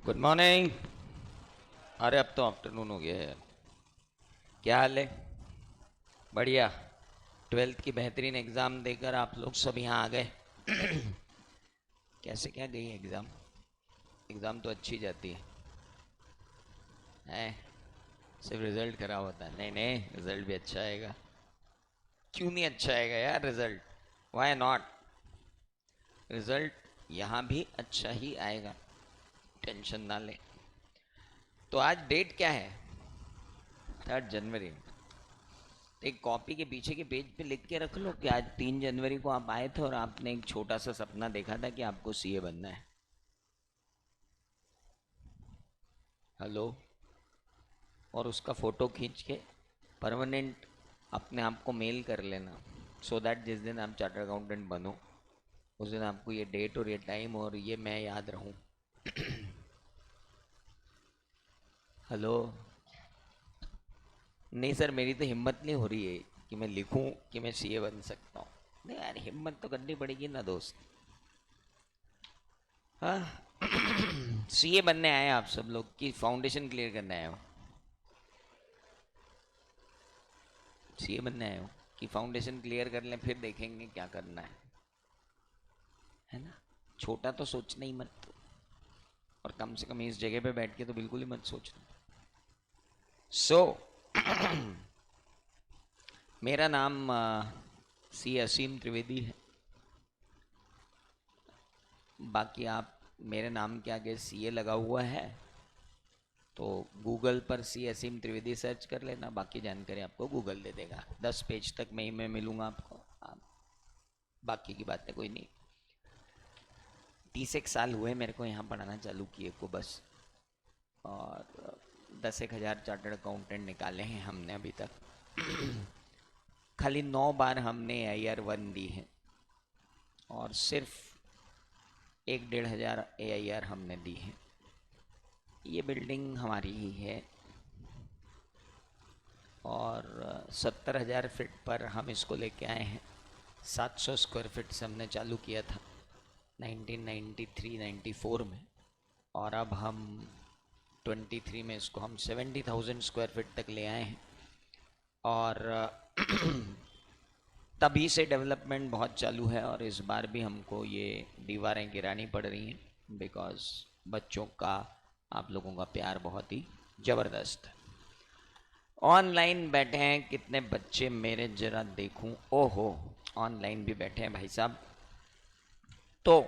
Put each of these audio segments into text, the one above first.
Good morning. अरे अब तो आफ्टरनून हो गया है यार। क्या हाल है? बढ़िया। ट्वेल्थ की बेहतरीन एग्ज़ाम देकर आप लोग सब यहाँ आ गए। कैसे क्या गई एग्ज़ाम? एग्ज़ाम तो अच्छी जाती है। सिर्फ रिज़ल्ट खराब होता है? नहीं नहीं, रिज़ल्ट भी अच्छा आएगा। क्यों नहीं अच्छा आएगा यार रिज़ल्ट? Why not? रिज़ल्ट यहाँ भी अच्छा ही आएगा, टेंशन ना ले। तो आज डेट क्या है? 3 जनवरी। एक कॉपी के पीछे के पेज पे लिख के रख लो कि आज 3 जनवरी को आप आए थे और आपने एक छोटा सा सपना देखा था कि आपको सीए बनना है। हेलो। और उसका फ़ोटो खींच के परमानेंट अपने आप को मेल कर लेना, सो दैट जिस दिन आप चार्टर अकाउंटेंट बनो उस दिन आपको ये डेट और ये टाइम और ये मैं याद रहूं। हेलो। नहीं सर, मेरी तो हिम्मत नहीं हो रही है कि मैं लिखूं कि मैं सीए बन सकता हूँ। नहीं यार, हिम्मत तो करनी पड़ेगी ना दोस्त। हाँ। सीए बनने आए आप सब लोग कि फाउंडेशन क्लियर करने आए हो? सीए बनने आए हो कि फाउंडेशन क्लियर कर लें फिर देखेंगे क्या करना है ना? छोटा तो सोचना ही मत। और कम से कम इस जगह पे बैठ के तो बिल्कुल ही मत सोचना। सो मेरा नाम सी असीम त्रिवेदी है। बाकी आप मेरे नाम के आगे सीए लगा हुआ है तो गूगल पर सी असीम त्रिवेदी सर्च कर लेना, बाकी जानकारी आपको गूगल दे देगा। 10 पेज तक मैं मिलूँगा आपको। आप बाकी की बातें कोई नहीं। 30 एक साल हुए मेरे को यहाँ पढ़ाना चालू किए को बस। और 10 एक हज़ार चार्टर्ड अकाउंटेंट निकाले हैं हमने अभी तक। खाली 9 बार हमने AIR 1 दी है और सिर्फ 1-1.5 हज़ार AIR हमने दी है। ये बिल्डिंग हमारी ही है और 70,000 फीट पर हम इसको लेके आए हैं। 700 स्क्वायर फीट से हमने चालू किया था 1993-94 में, और अब हम 23 में इसको हम 70,000 स्क्वायर फीट तक ले आए हैं। और तभी से डेवलपमेंट बहुत चालू है और इस बार भी हमको ये दीवारें गिरानी पड़ रही हैं बिकॉज़ बच्चों का, आप लोगों का प्यार बहुत ही ज़बरदस्त है। ऑनलाइन बैठे हैं कितने बच्चे मेरे, जरा देखूं। ओहो, ऑनलाइन भी बैठे हैं भाई साहब। तो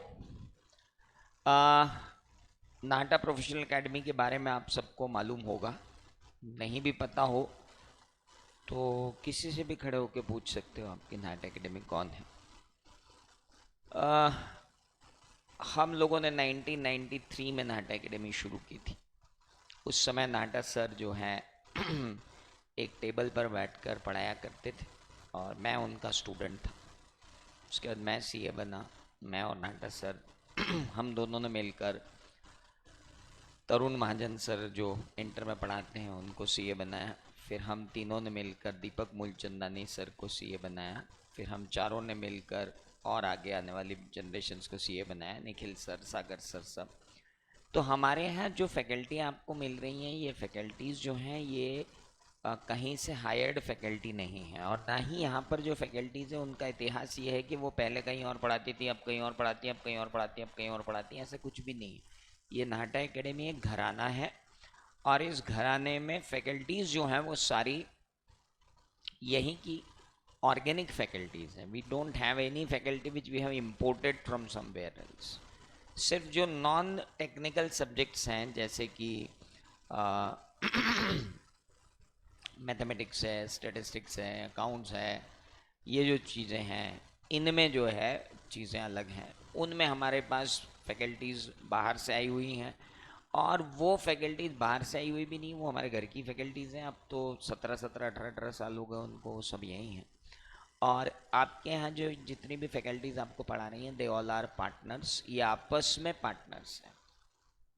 नाटा प्रोफेशनल एकेडमी के बारे में आप सबको मालूम होगा। नहीं भी पता हो तो किसी से भी खड़े होकर पूछ सकते हो आपकी नाटा एकेडमी कौन है। हम लोगों ने 1993 में नाटा एकेडमी शुरू की थी। उस समय नाटा सर जो हैं एक टेबल पर बैठकर पढ़ाया करते थे और मैं उनका स्टूडेंट था। उसके बाद मैं सीए बना। मैं और नाटा सर हम दोनों ने मिलकर तरुण महाजन सर जो इंटर में पढ़ाते हैं उनको सीए बनाया। फिर हम तीनों ने मिलकर दीपक मूलचंदानी सर को सीए बनाया। फिर हम चारों ने मिलकर और आगे आने वाली जनरेशन्स को सीए बनाया, निखिल सर, सागर सर, सब। तो हमारे यहाँ जो फैकल्टी आपको मिल रही हैं, ये फैकल्टीज़ जो हैं ये कहीं से हायर्ड फैकल्टी नहीं है। और ना ही यहाँ पर जो फैकल्टीज़ हैं उनका इतिहास ये है कि वो पहले कहीं और पढ़ाती थी, अब कहीं और पढ़ाती हैं, अब कहीं और पढ़ाती हैं, अब कहीं और पढ़ाती हैं। ऐसा कुछ भी नहीं है। ये नाटा एकेडमी एक घराना है और इस घराने में फैकल्टीज़ जो हैं वो सारी यहीं की ऑर्गेनिक फैकल्टीज़ हैं। We don't have any faculty which we have imported from somewhere else. सिर्फ जो नॉन टेक्निकल सब्जेक्ट्स हैं जैसे कि मैथमेटिक्स है, स्टैटिस्टिक्स है, अकाउंट्स है, ये जो चीज़ें हैं इनमें जो है चीज़ें अलग हैं। उनमें हमारे पास फैकल्टीज़ बाहर से आई हुई हैं और वो फैकल्टीज़ बाहर से आई हुई भी नहीं, वो हमारे घर की फैकल्टीज़ हैं। अब तो 17-17, 18-18 साल हो गए उनको, वो सब यहीं हैं। और आपके यहाँ जो जितनी भी फैकल्टीज़ आपको पढ़ा रही हैं, दे ऑल आर पार्टनर्स। ये आपस में पार्टनर्स हैं।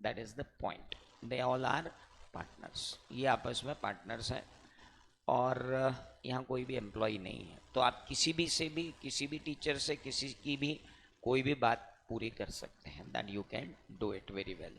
That is the point. They all are partners, ये आपस में पार्टनर्स हैं। और यहाँ कोई भी एम्प्लॉय नहीं है। तो आप किसी भी से भी, किसी भी टीचर से, किसी की भी कोई भी बात पूरी कर सकते हैं। That you can do it very well.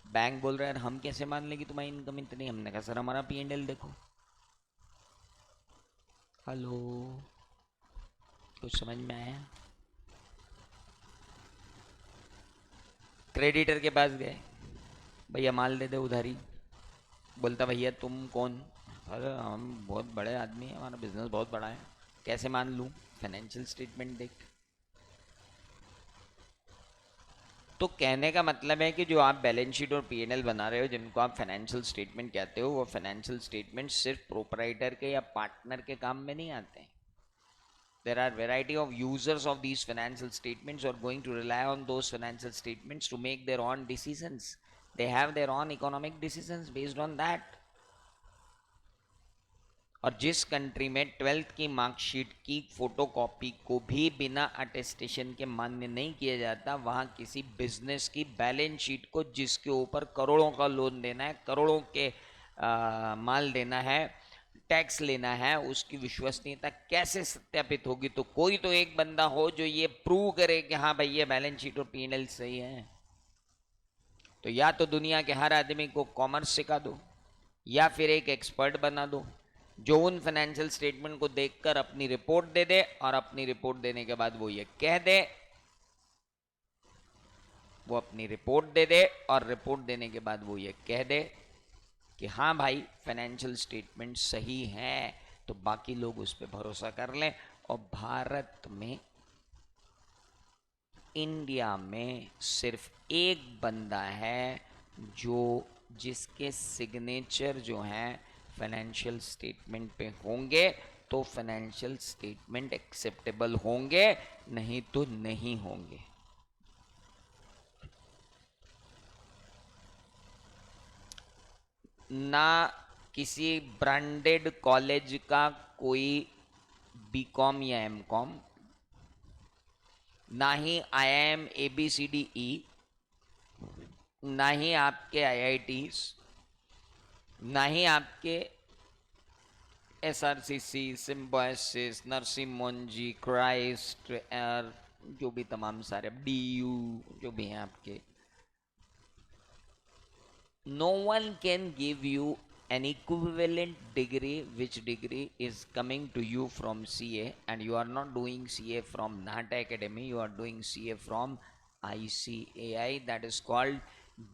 Bank बोल रहा है हम कैसे मान लें कि तुम्हारी इनकम इतनी, हमने कहा सर हमारा P&L देखो। हेलो, कुछ समझ में आया? क्रेडिटर के पास गए, भैया माल दे दे उधारी। बोलता भैया तुम कौन? अरे हम बहुत बड़े आदमी हैं, हमारा बिजनेस बहुत बड़ा है। कैसे मान लूँ? फाइनेंशियल स्टेटमेंट देख। तो कहने का मतलब है कि जो आप बैलेंस शीट और P&L बना रहे हो, जिनको आप फाइनेंशियल स्टेटमेंट कहते हो, वो फाइनेंशियल स्टेटमेंट सिर्फ प्रोपराइटर के या पार्टनर के काम में नहीं आते हैं। There are variety of users of these financial statements who are going to rely on those financial statements to make their own decisions. They have their own economic decisions based on that. और जिस country में 12th की marksheet की photocopy को भी बिना attestation के मान्य नहीं किया जाता, वहाँ किसी बिजनेस की बैलेंस शीट को जिसके ऊपर करोड़ों का लोन देना है, करोड़ों के माल देना है, टैक्स लेना है, उसकी विश्वसनीयता कैसे सत्यापित होगी? तो कोई तो एक बंदा हो जो ये प्रूव करे कि हाँ भाई ये बैलेंस शीट और P&L सही है। तो या तो दुनिया के हर आदमी को कॉमर्स सिखा दो, या फिर एक एक्सपर्ट बना दो जो उन फाइनेंशियल स्टेटमेंट को देखकर अपनी रिपोर्ट दे दे, और अपनी रिपोर्ट देने के बाद वो ये कह दे, वो अपनी रिपोर्ट दे दे और रिपोर्ट देने के बाद वो ये कह दे कि हाँ भाई फाइनेंशियल स्टेटमेंट सही है, तो बाकी लोग उस पर भरोसा कर लें। और भारत में, इंडिया में सिर्फ एक बंदा है जो जिसके सिग्नेचर जो हैं फाइनेंशियल स्टेटमेंट पे होंगे, तो फाइनेंशियल स्टेटमेंट एक्सेप्टेबल होंगे, नहीं तो नहीं होंगे। ना किसी ब्रांडेड कॉलेज का कोई B.Com या M.Com, ना ही IIM ABCDE, ना ही आपके IITs, ना ही आपके SRCC, Symbiosis, Narasimha Monjee, Christ, जो भी तमाम सारे DU जो भी हैं आपके, no one can give you an equivalent degree which degree is coming to you from CA, and you are not doing CA from NATA Academy, you are doing CA from ICAI, that is called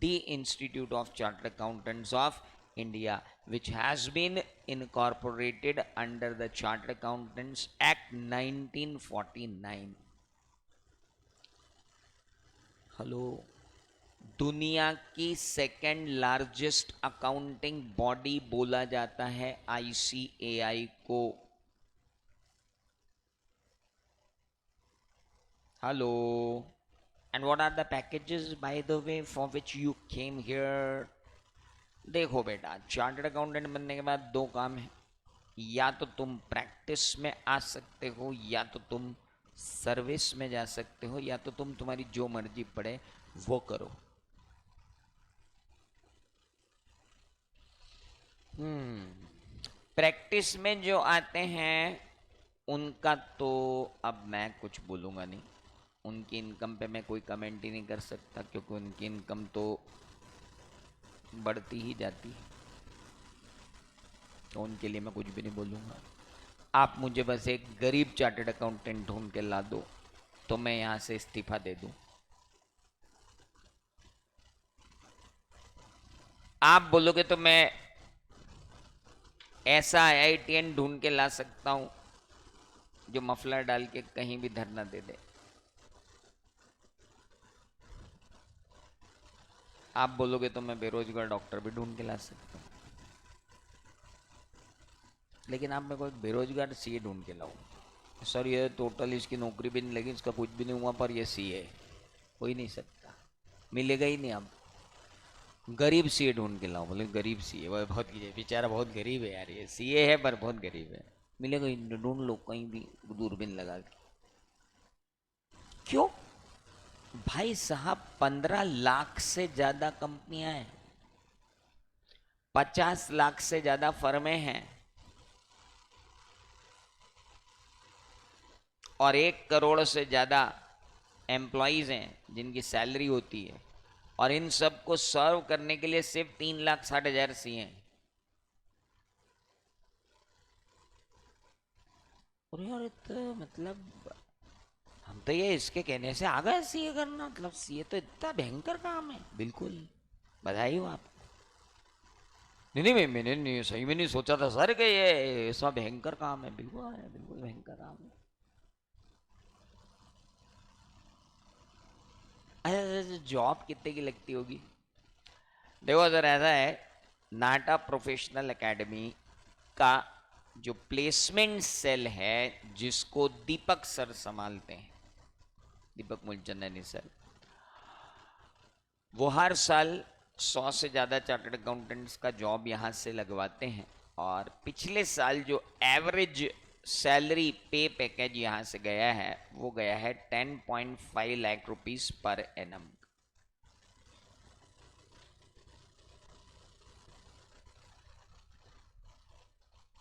the Institute of Chartered Accountants of India, which has been incorporated under the Chartered Accountants Act 1949. Hello, दुनिया की second largest accounting body बोला जाता है ICAI को। Hello, and what are the packages by the way for which you came here? देखो बेटा, chartered accountant बनने के बाद दो काम है, या तो तुम प्रैक्टिस में आ सकते हो, या तो तुम सर्विस में जा सकते हो, या तो तुम तुम्हारी जो मर्जी पड़े वो करो। प्रैक्टिस में जो आते हैं उनका तो अब मैं कुछ बोलूँगा नहीं, उनकी इनकम पे मैं कोई कमेंट ही नहीं कर सकता, क्योंकि उनकी इनकम तो बढ़ती ही जाती है, तो उनके लिए मैं कुछ भी नहीं बोलूँगा। आप मुझे बस एक गरीब चार्टर्ड अकाउंटेंट ढूंढ के ला दो, तो मैं यहाँ से इस्तीफा दे दूँ। आप बोलोगे तो मैं ऐसा IITN ढूंढ के ला सकता हूँ जो मफलर डाल के कहीं भी धरना दे दे। आप बोलोगे तो मैं बेरोजगार डॉक्टर भी ढूंढ के ला सकता हूँ, लेकिन आप मेरे को एक बेरोजगार CA ढूंढ के लाओ। सर ये टोटल इसकी नौकरी भी नहीं लगी, इसका कुछ भी नहीं हुआ, पर ये CA हो ही नहीं सकता, मिलेगा ही नहीं। आप गरीब CA ढूंढ के लाओ। बोले गरीब CA, वो बहुत बेचारा बहुत गरीब है यार, ये CA है पर बहुत गरीब है, मिलेगा ही नहीं, ढूंढ लो कहीं भी दूरबीन लगा के। क्यों भाई साहब, 15 लाख से ज्यादा कंपनियां हैं, 50 लाख से ज्यादा फर्में हैं, और 1 करोड़ से ज्यादा एम्प्लॉयज हैं जिनकी सैलरी होती है। और इन सबको सर्व करने के लिए सिर्फ 3,60,000 सीए हैं। और यार तो मतलब हम तो ये इसके कहने से आ गए सीए करना, मतलब सीए तो इतना भयंकर काम है। बिल्कुल, बधाई हो आप। नहीं नहीं, मैंने नहीं, सही में नहीं सोचा था सर कि ये ऐसा भयंकर काम है। बिल्कुल है, बिल्कुल भयंकर काम है। अच्छा, जॉब कितने की लगती होगी? देखो सर, ऐसा है, नाटा प्रोफेशनल एकेडमी का जो प्लेसमेंट सेल है, जिसको दीपक सर संभालते हैं, दीपक मूलचंदानी सर, वो हर साल 100 से ज़्यादा चार्टर्ड अकाउंटेंट्स का जॉब यहाँ से लगवाते हैं। और पिछले साल जो एवरेज सैलरी पे पैकेज यहाँ से गया है, वो गया है 10.5 लाख रुपीस पर एनम।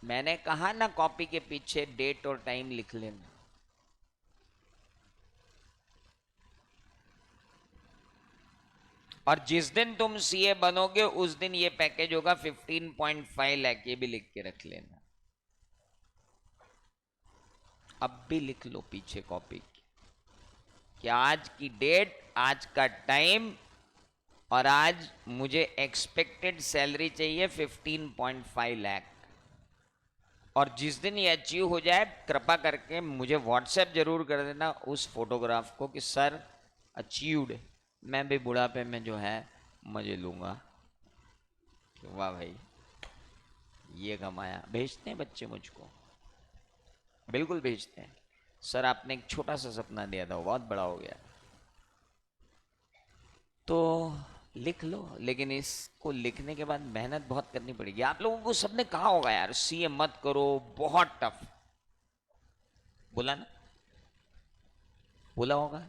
मैंने कहा ना, कॉपी के पीछे डेट और टाइम लिख लेना। और जिस दिन तुम सीए बनोगे उस दिन ये पैकेज होगा 15.5 लाख, ये भी लिख के रख लेना। अब भी लिख लो पीछे कॉपी की कि आज की डेट, आज का टाइम, और आज मुझे एक्सपेक्टेड सैलरी चाहिए 15.5 लाख। और जिस दिन ये अचीव हो जाए, कृपा करके मुझे व्हाट्सएप जरूर कर देना उस फोटोग्राफ को कि सर अचीव्ड। मैं भी बुढ़ापे में जो है मजे लूंगा। वाह भाई, ये कमाया। भेजते हैं बच्चे मुझको, बिल्कुल भेजते हैं। सर आपने एक छोटा सा सपना दिया था, वो बहुत बड़ा हो गया। तो लिख लो, लेकिन इसको लिखने के बाद मेहनत बहुत करनी पड़ेगी। आप लोगों को सबने कहा होगा यार सीए मत करो, बहुत टफ, बोला ना, बोला होगा।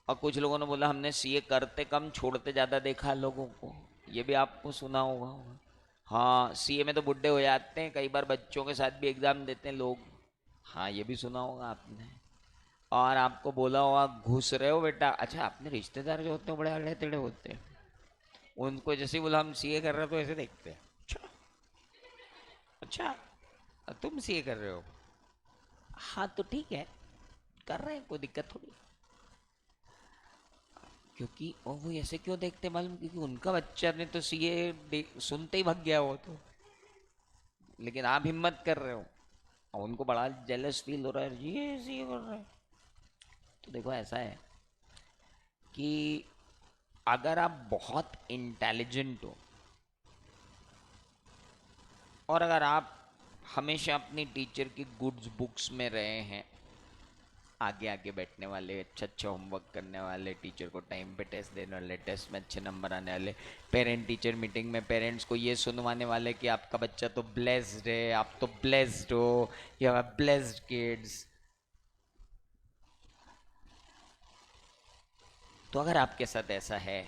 और कुछ लोगों ने बोला हमने सीए करते कम छोड़ते ज्यादा देखा है लोगों को, ये भी आपको सुना होगा। हाँ, सीए में तो बुढ़े हो जाते हैं, कई बार बच्चों के साथ भी एग्जाम देते हैं लोग। हाँ, ये भी सुना होगा आपने। और आपको बोला होगा घुस रहे हो बेटा। अच्छा, अपने रिश्तेदार जो होते हैं बड़े अड़े टेढ़े होते हैं, उनको जैसे ही बोला हम सीए कर रहे हो तो ऐसे देखते हैं। अच्छा, अच्छा, तुम सीए कर रहे हो? हाँ तो ठीक है, कर रहे हैं, कोई दिक्कत थोड़ी। क्योंकि और वो ऐसे क्यों देखते मालूम, क्योंकि उनका बच्चा ने तो सीए सुनते ही भाग गया वो तो। लेकिन आप हिम्मत कर रहे हो और उनको बड़ा जेलस फील हो रहा है, ये सीए कर रहे हैं। तो देखो ऐसा है कि अगर आप बहुत इंटेलिजेंट हो, और अगर आप हमेशा अपनी टीचर की गुड्स बुक्स में रहे हैं, आगे आगे बैठने वाले, अच्छा अच्छा होमवर्क करने वाले, टीचर को टाइम पे टेस्ट देने वाले, टेस्ट में अच्छे नंबर आने वाले, पेरेंट टीचर मीटिंग में पेरेंट्स को ये सुनवाने वाले कि आपका बच्चा तो ब्लेस्ड है, आप तो ब्लेस्ड हो, यू आर ब्लेस्ड किड्स। तो अगर आपके साथ ऐसा है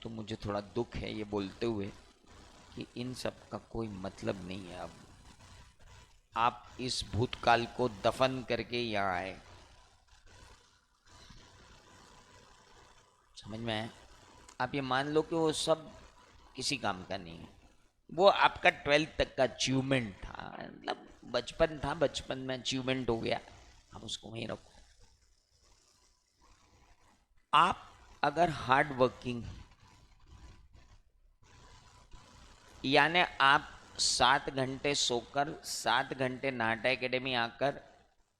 तो मुझे थोड़ा दुख है ये बोलते हुए कि इन सब का कोई मतलब नहीं है। अब आप इस भूतकाल को दफन करके यहाँ आए, समझ में आया? आप ये मान लो कि वो सब किसी काम का नहीं है। वो आपका 12th तक का अचीवमेंट था, मतलब बचपन था, बचपन में अचीवमेंट हो गया, आप उसको वहीं रखो। आप अगर हार्ड वर्किंग, यानी आप 7 घंटे सोकर 7 घंटे नाटा एकेडमी आकर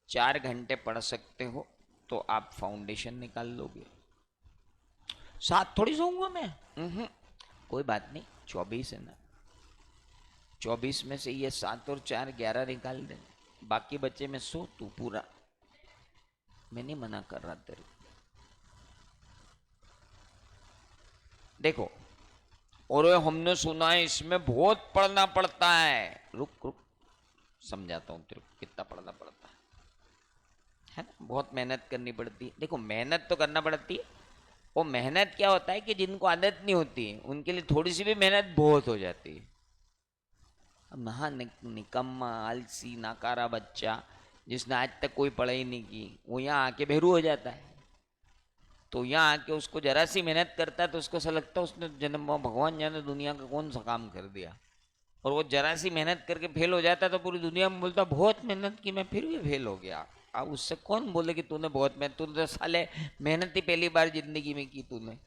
4 घंटे पढ़ सकते हो, तो आप फाउंडेशन निकाल लोगे। 7 थोड़ी सोऊंगा मैं। कोई बात नहीं, 24 है ना, 24 में से ये 7 और 4 11 निकाल दे, बाकी बच्चे में सो तू पूरा। मैं नहीं मना कर रहा तेरे, देखो। और ये हमने सुना है इसमें बहुत पढ़ना पड़ता है। रुक रुक, समझाता हूँ तेरे को कितना पढ़ना पड़ता है ना। बहुत मेहनत करनी पड़ती है। देखो, मेहनत तो करना पड़ती है। वो मेहनत क्या होता है कि जिनको आदत नहीं होती है उनके लिए थोड़ी सी भी मेहनत बहुत हो जाती है। अब महा निकम्मा आलसी नाकारा बच्चा जिसने आज तक कोई पढ़ाई नहीं की, वो यहाँ आके बेरू हो जाता है। तो यहाँ आके उसको जरा सी मेहनत करता है तो उसको ऐसा लगता है उसने जन्म, भगवान जाने दुनिया का कौन सा काम कर दिया। और वो जरा सी मेहनत करके फेल हो जाता है तो पूरी दुनिया में बोलता बहुत मेहनत की मैं फिर भी फेल हो गया। अब उससे कौन बोले कि तूने बहुत मेहनत, तूने तो साले मेहनत ही पहली बार जिंदगी में की तूने।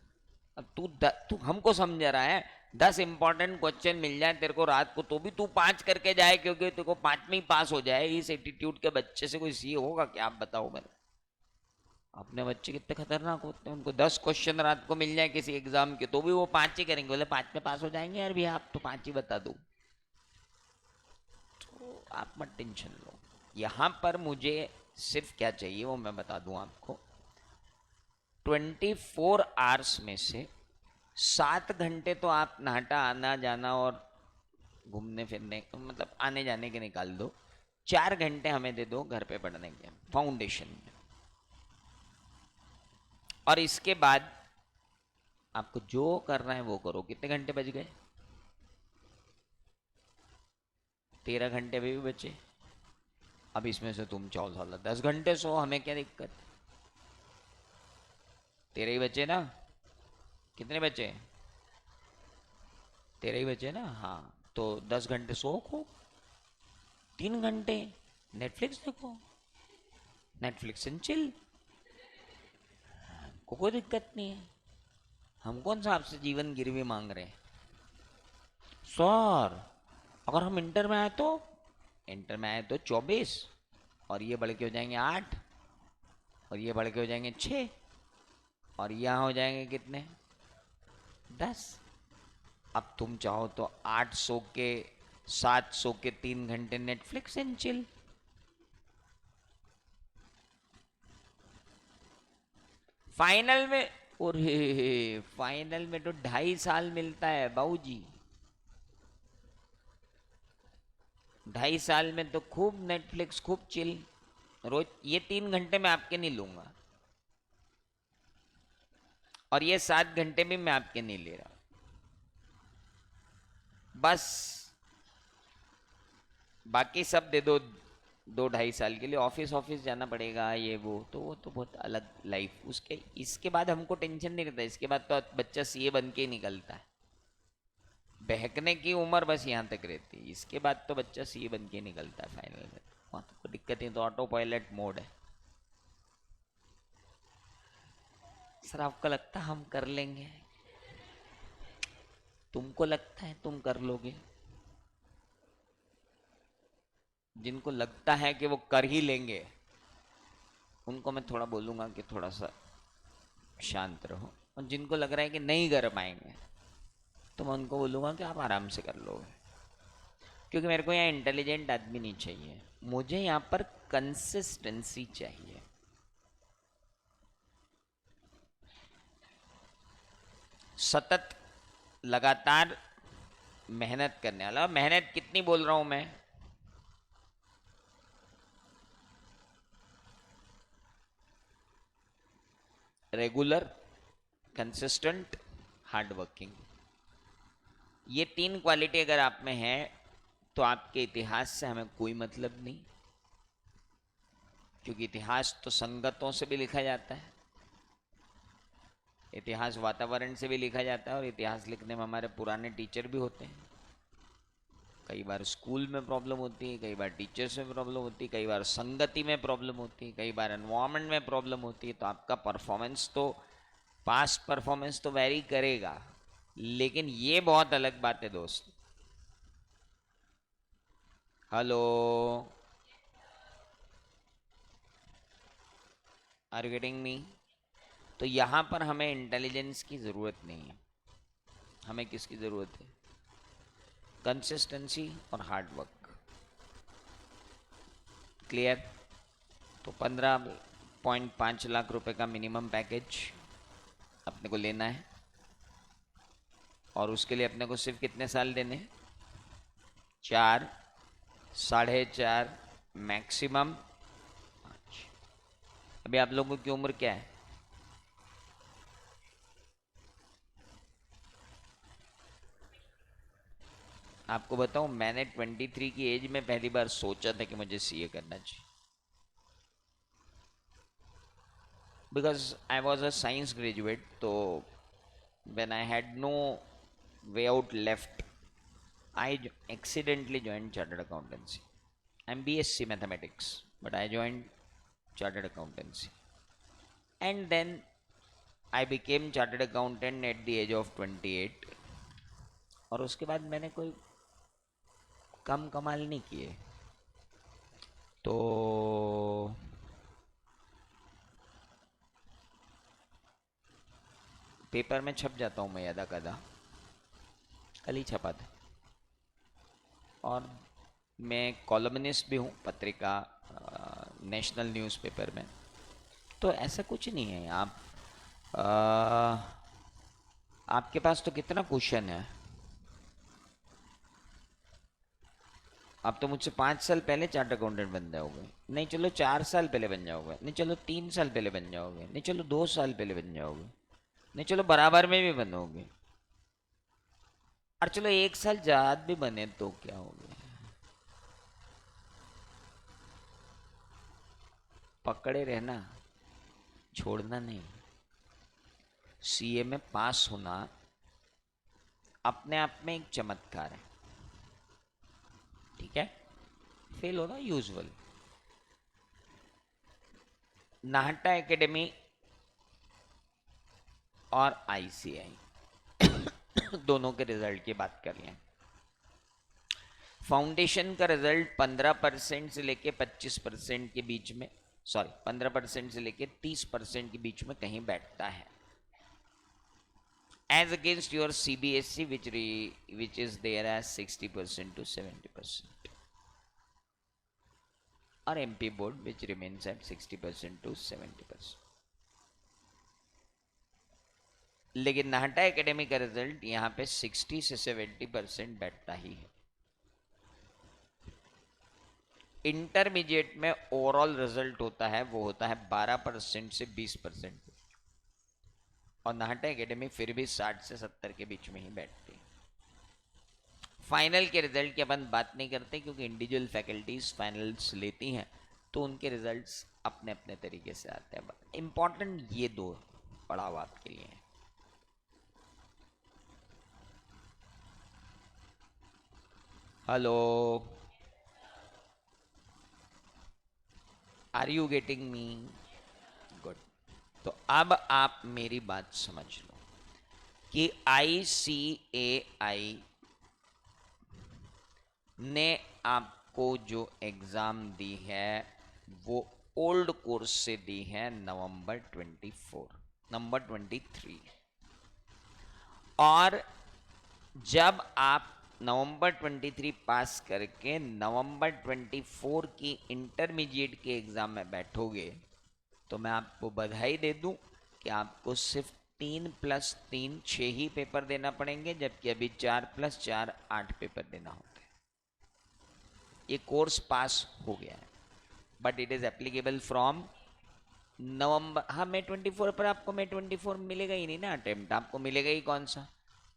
अब तू हमको समझ रहा है 10 इंपॉर्टेंट क्वेश्चन मिल जाए तेरे को रात को तो भी तू 5 करके जाए क्योंकि तेरे को 5 में ही पास हो जाए। इस एटीट्यूड के बच्चे से कोई सी होगा क्या, आप बताओ मेरे। अपने बच्चे कितने खतरनाक होते हैं, उनको 10 क्वेश्चन रात को मिल जाए किसी एग्जाम के तो भी वो 5 ही करेंगे, बोले 5 में पास हो जाएंगे यार भैया आप तो 5 ही बता दो। तो आप मत टेंशन लो। यहाँ पर मुझे सिर्फ क्या चाहिए वो मैं बता दूं आपको। 24 आवर्स में से 7 घंटे तो आप नाटा आना जाना और घूमने फिरने मतलब आने जाने के निकाल दो। 4 घंटे हमें दे दो घर पे पढ़ने के फाउंडेशन में। और इसके बाद आपको जो करना है वो करो। कितने घंटे बच गए? 13 घंटे भी बचे। अब इसमें से तुम 14 10 घंटे सो, हमें क्या दिक्कत। 13 ही बचे ना? कितने बचे? 13 ही बचे ना? हाँ, तो 10 घंटे सो को, 3 घंटे नेटफ्लिक्स देखो, नेटफ्लिक्स एंड चिल, को कोई दिक्कत नहीं है। हम कौन सा आपसे जीवन गिरवी मांग रहे हैं सर। अगर हम इंटर में आए तो, इंटर में आए तो 24 और ये बढ़ के हो जाएंगे 8 और ये बढ़ के हो जाएंगे 6 और यहाँ हो जाएंगे कितने 10। अब तुम चाहो तो 800 के 700 के 3 घंटे नेटफ्लिक्स एंड चिल। फाइनल में, और फाइनल में तो 2.5 साल मिलता है बाबूजी। 2.5 साल में तो खूब नेटफ्लिक्स खूब चिल। रोज ये 3 घंटे मैं आपके नहीं लूंगा और ये 7 घंटे भी मैं आपके नहीं ले रहा। बस बाकी सब दे दो 2 2.5 साल के लिए। ऑफिस ऑफिस जाना पड़ेगा ये वो तो बहुत अलग लाइफ उसके। इसके बाद हमको टेंशन नहीं रहता। इसके बाद तो बच्चा सीए बन के ही निकलता है। बहकने की उम्र बस यहाँ तक रहती है। इसके बाद तो बच्चा सीए बन के निकलता है फाइनल में। वहाँ तो कोई दिक्कत नहीं, तो ऑटो पायलट मोड है। सर आपको लगता है हम कर लेंगे? तुमको लगता है तुम कर लोगे? जिनको लगता है कि वो कर ही लेंगे उनको मैं थोड़ा बोलूँगा कि थोड़ा सा शांत रहो, और जिनको लग रहा है कि नहीं कर पाएंगे तो मैं उनको बोलूँगा कि आप आराम से कर लोगे। क्योंकि मेरे को यहाँ इंटेलिजेंट आदमी नहीं चाहिए, मुझे यहाँ पर कंसिस्टेंसी चाहिए। सतत लगातार मेहनत करने वाला। मेहनत कितनी बोल रहा हूँ मैं? Regular, consistent, hard working. ये 3 क्वालिटी अगर आप में है तो आपके इतिहास से हमें कोई मतलब नहीं। क्योंकि इतिहास तो संगतों से भी लिखा जाता है, इतिहास वातावरण से भी लिखा जाता है, और इतिहास लिखने में हमारे पुराने टीचर भी होते हैं। कई बार स्कूल में प्रॉब्लम होती है, कई बार टीचर्स में प्रॉब्लम होती है, कई बार संगति में प्रॉब्लम होती है, कई बार एनवायरनमेंट में प्रॉब्लम होती है। तो आपका परफॉर्मेंस तो, पास्ट परफॉर्मेंस तो वेरी करेगा, लेकिन ये बहुत अलग बात है दोस्त। Hello, are you getting me? तो यहाँ पर हमें इंटेलिजेंस की ज़रूरत नहीं है। हमें किसकी ज़रूरत है? कंसिस्टेंसी और हार्ड वर्क। क्लियर? तो 15.5 लाख रुपए का मिनिमम पैकेज अपने को लेना है, और उसके लिए अपने को सिर्फ कितने साल देने? 4, 4.5, मैक्सिमम 5। अभी आप लोगों की उम्र क्या है? आपको बताऊं, मैंने 23 की एज में पहली बार सोचा था कि मुझे सीए करना चाहिए। because I was a science graduate, so when I had no way out left, I accidentally joined chartered accountancy. I'm BSc mathematics, but I joined chartered accountancy, and then I became chartered accountant at the age of 28. और उसके बाद मैंने कोई कम कमाल नहीं किए, तो paper में छप जाता हूँ मैं यदा कदा, कल ही छपा था। और मैं कॉलमनिस्ट भी हूँ पत्रिका नेशनल न्यूज़पेपर में। तो ऐसा कुछ नहीं है। आपके पास तो कितना क्वेश्चन है। आप तो मुझसे 5 साल पहले चार्ट अकाउंटेंट बन जाओगे, नहीं चलो 4 साल पहले बन जाओगे, नहीं चलो 3 साल पहले बन जाओगे, नहीं चलो 2 साल पहले बन जाओगे, नहीं चलो बराबर में भी बनोगे, और चलो 1 साल ज्यादा भी बने तो क्या हो गया। पकड़े रहना, छोड़ना नहीं। सीए में पास होना अपने आप में एक चमत्कार है, ठीक है। फेल होना यूजुअल। नाहटा एकेडमी और आईसीआई दोनों के रिजल्ट की बात कर लें। फाउंडेशन का रिजल्ट 15% से लेके 25% के बीच में, सॉरी 15% से लेके 30% के बीच में कहीं बैठता है, as against your CBSE which is there as 60% to 70%, और MP board which remains at 60% to 70%। लेकिन नाहटा एकेडमी का रिजल्ट यहाँ पे 60 से 70% बैठता ही है। इंटरमीडिएट में ओवरऑल रिजल्ट होता है, वो होता है 12% से 20%, और नाहटा एकेडमी फिर भी 60 से 70 के बीच में ही बैठती है। फाइनल के रिजल्ट की अपन बात नहीं करते, क्योंकि इंडिविजुअल फैकल्टीज फाइनल्स लेती हैं, तो उनके रिजल्ट्स अपने अपने तरीके से आते हैं। इंपॉर्टेंट ये दो पड़ाव आपके लिए हैं। Hello, are you getting me? Good. तो अब आप मेरी बात समझ लो कि आईसीएआई ने आपको जो एग्जाम दी है वो ओल्ड कोर्स से दी है नवंबर 23, और जब आप नवंबर 23 पास करके नवंबर 24 की इंटरमीडिएट के एग्जाम में बैठोगे, तो मैं आपको बधाई दे दूं कि आपको सिर्फ 3+3 6 ही पेपर देना पड़ेंगे, जबकि अभी 4+4 8 पेपर देना होता है। ये कोर्स पास हो गया है, but it is applicable from November. हाँ, May 24 पर आपको May 24 मिलेगा ही नहीं ना अटेम्प्ट, आपको मिलेगा ही कौन सा,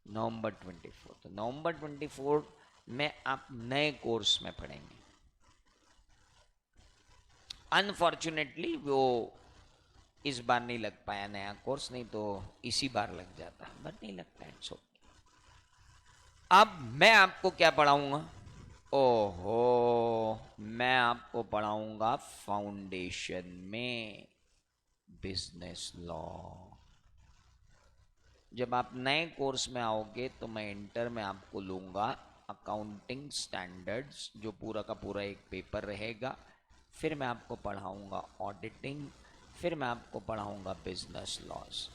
नवंबर 24। तो नवंबर 24 में आप नए कोर्स में पढ़ेंगे। अनफॉर्चुनेटली वो इस बार नहीं लग पाया नया कोर्स, नहीं तो इसी बार लग जाता, बट नहीं लगता है। सो अब मैं आपको क्या पढ़ाऊंगा? ओहो, मैं आपको पढ़ाऊंगा फाउंडेशन में बिजनेस लॉ। जब आप नए कोर्स में आओगे तो मैं इंटर में आपको लूँगा अकाउंटिंग स्टैंडर्ड्स, जो पूरा का पूरा एक पेपर रहेगा। फिर मैं आपको पढ़ाऊँगा ऑडिटिंग, फिर मैं आपको पढ़ाऊँगा बिजनेस लॉज।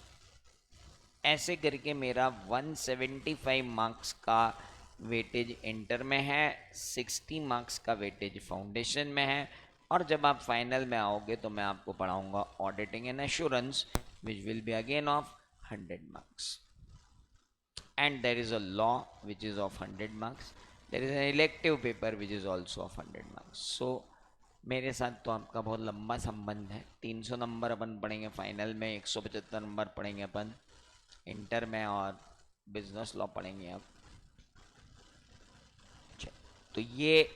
ऐसे करके मेरा 175 मार्क्स का वेटेज इंटर में है, 60 मार्क्स का वेटेज फाउंडेशन में है, और जब आप फाइनल में आओगे तो मैं आपको पढ़ाऊँगा auditing and assurance, which will be again of 100 marks, and there is a law which is of 100 marks. There is an elective paper which is also of 100 marks. So मेरे साथ तो आपका बहुत लंबा संबंध है। 300 नंबर अपन पढ़ेंगे फाइनल में, 175 नंबर पढ़ेंगे अपन इंटर में, और बिजनेस लॉ पढ़ेंगे आप। तो ये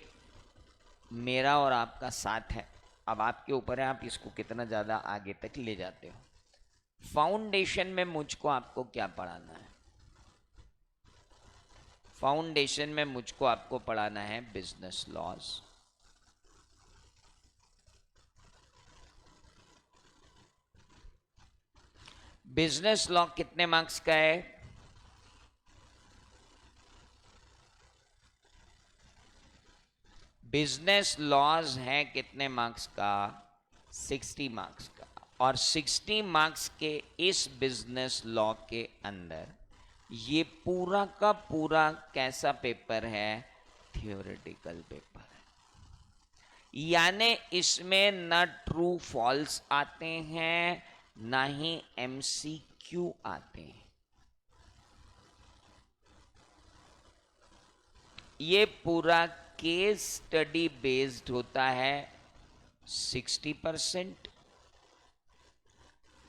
मेरा और आपका साथ है, अब आपके ऊपर है आप इसको कितना ज़्यादा आगे तक ले जाते हो। फाउंडेशन में मुझको आपको क्या पढ़ाना है? फाउंडेशन में मुझको आपको पढ़ाना है बिजनेस लॉज। बिजनेस लॉ कितने मार्क्स का है? बिजनेस लॉज है कितने मार्क्स का? 60 मार्क्स का। और 60 मार्क्स के इस बिजनेस लॉ के अंदर ये पूरा का पूरा कैसा पेपर है? थियोरेटिकल पेपर है। यानी इसमें न ट्रू फॉल्स आते हैं ना ही एमसीक्यू आते हैं। ये पूरा केस स्टडी बेस्ड होता है 60%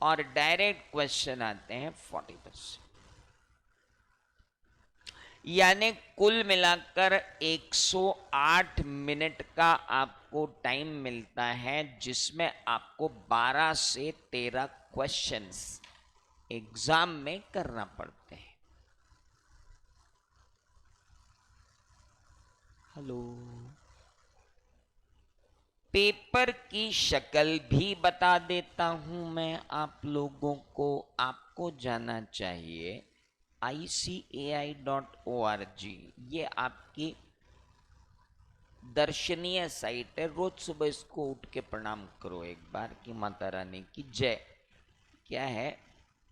और डायरेक्ट क्वेश्चन आते हैं 40%। यानी कुल मिलाकर 108 मिनट का आपको टाइम मिलता है जिसमें आपको 12 से 13 क्वेश्चंस एग्जाम में करना पड़ते हैं। हेलो, पेपर की शक्ल भी बता देता हूं मैं आप लोगों को। आपको जाना चाहिए ICAI.org। ये आपकी दर्शनीय साइट है। रोज सुबह इसको उठ के प्रणाम करो एक बार कि माता रानी की जय। क्या है,